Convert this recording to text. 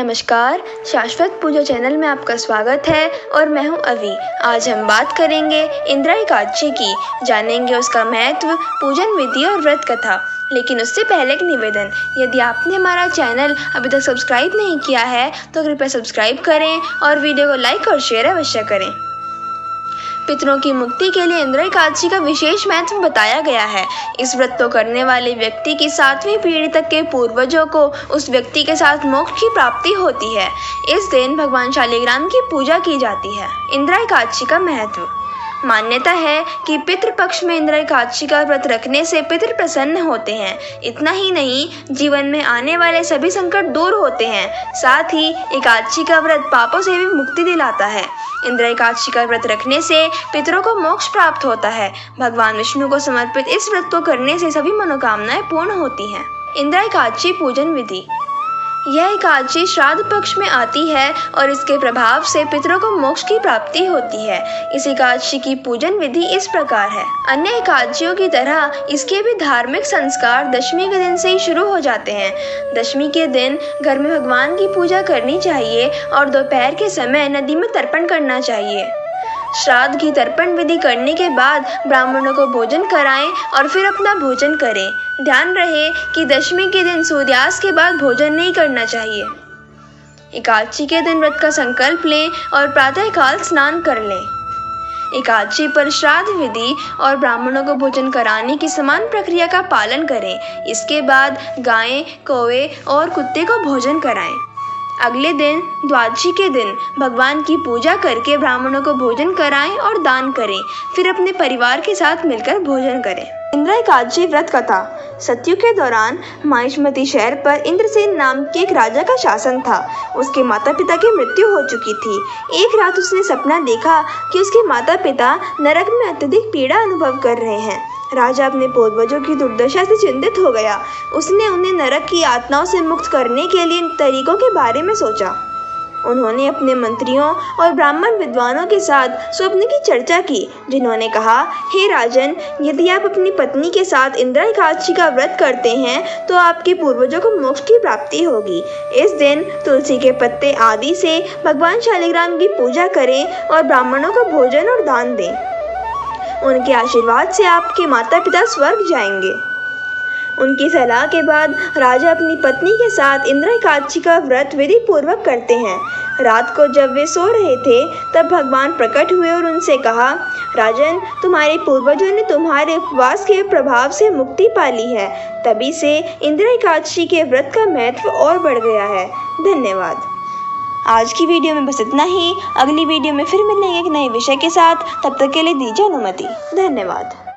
नमस्कार, शाश्वत पूजा चैनल में आपका स्वागत है और मैं हूं अवी। आज हम बात करेंगे इंदिरा एकादशी की, जानेंगे उसका महत्व, पूजन विधि और व्रत कथा। लेकिन उससे पहले एक निवेदन, यदि आपने हमारा चैनल अभी तक सब्सक्राइब नहीं किया है तो कृपया सब्सक्राइब करें और वीडियो को लाइक और शेयर अवश्य करें। पितरों की मुक्ति के लिए इंदिरा एकादशी का विशेष महत्व बताया गया है। इस व्रत को करने वाले व्यक्ति की 7वीं पीढ़ी तक के पूर्वजों को उस व्यक्ति के साथ मोक्ष की प्राप्ति होती है। इस दिन भगवान शालिग्राम की पूजा की जाती है। इंदिरा एकादशी का महत्व। मान्यता है कि पितृ पक्ष में इंदिरा एकादशी का व्रत रखने से पितृ प्रसन्न होते हैं। इतना ही नहीं, जीवन में आने वाले सभी संकट दूर होते हैं। साथ ही एकादशी का व्रत पापों से भी मुक्ति दिलाता है। इंदिरा एकादशी का व्रत रखने से पितरों को मोक्ष प्राप्त होता है। भगवान विष्णु को समर्पित इस व्रत को करने से सभी मनोकामनाएं पूर्ण होती हैं। इंदिरा एकादशी पूजन विधि। यह एकादशी श्राद्ध पक्ष में आती है और इसके प्रभाव से पितरों को मोक्ष की प्राप्ति होती है। इस एकादशी की पूजन विधि इस प्रकार है। अन्य एकादशियों की तरह इसके भी धार्मिक संस्कार दशमी के दिन से ही शुरू हो जाते हैं। दशमी के दिन घर में भगवान की पूजा करनी चाहिए और दोपहर के समय नदी में तर्पण करना चाहिए। श्राद्ध की तर्पण विधि करने के बाद ब्राह्मणों को भोजन कराएं और फिर अपना भोजन करें। ध्यान रहे कि दशमी के दिन सूर्यास्त के बाद भोजन नहीं करना चाहिए। एकादशी के दिन व्रत का संकल्प लें और प्रातःकाल स्नान कर लें। एकादशी पर श्राद्ध विधि और ब्राह्मणों को भोजन कराने की समान प्रक्रिया का पालन करें। इसके बाद गायें, कौवे और कुत्ते को भोजन कराएं। अगले दिन द्वादशी के दिन भगवान की पूजा करके ब्राह्मणों को भोजन कराएं और दान करें। फिर अपने परिवार के साथ मिलकर भोजन करें। इंदिरा एकादशी व्रत कथा। सतयुग के दौरान माहिष्मती शहर पर इंद्रसेन नाम के एक राजा का शासन था। उसके माता पिता की मृत्यु हो चुकी थी। एक रात उसने सपना देखा कि उसके माता पिता नरक में अत्यधिक पीड़ा अनुभव कर रहे हैं। राजा अपने पूर्वजों की दुर्दशा से चिंतित हो गया। उसने उन्हें नरक की यातनाओं से मुक्त करने के लिए तरीकों के बारे में सोचा। उन्होंने अपने मंत्रियों और ब्राह्मण विद्वानों के साथ स्वप्न की चर्चा की, जिन्होंने कहा, हे राजन, यदि आप अपनी पत्नी के साथ इंदिरा एकादशी का व्रत करते हैं तो आपके पूर्वजों को मोक्ष की प्राप्ति होगी। इस दिन तुलसी के पत्ते आदि से भगवान शालिग्राम की पूजा करें और ब्राह्मणों को भोजन और दान दें। उनके आशीर्वाद से आपके माता पिता स्वर्ग जाएंगे। उनकी सलाह के बाद राजा अपनी पत्नी के साथ इंदिरा एकादशी का व्रत विधि पूर्वक करते हैं। रात को जब वे सो रहे थे तब भगवान प्रकट हुए और उनसे कहा, राजन, तुम्हारे पूर्वजों ने तुम्हारे उपवास के प्रभाव से मुक्ति पाली है। तभी से इंदिरा एकादशी के व्रत का महत्व और बढ़ गया है। धन्यवाद। आज की वीडियो में बस इतना ही। अगली वीडियो में फिर मिलेंगे एक नए विषय के साथ। तब तक के लिए दीजिए अनुमति। धन्यवाद।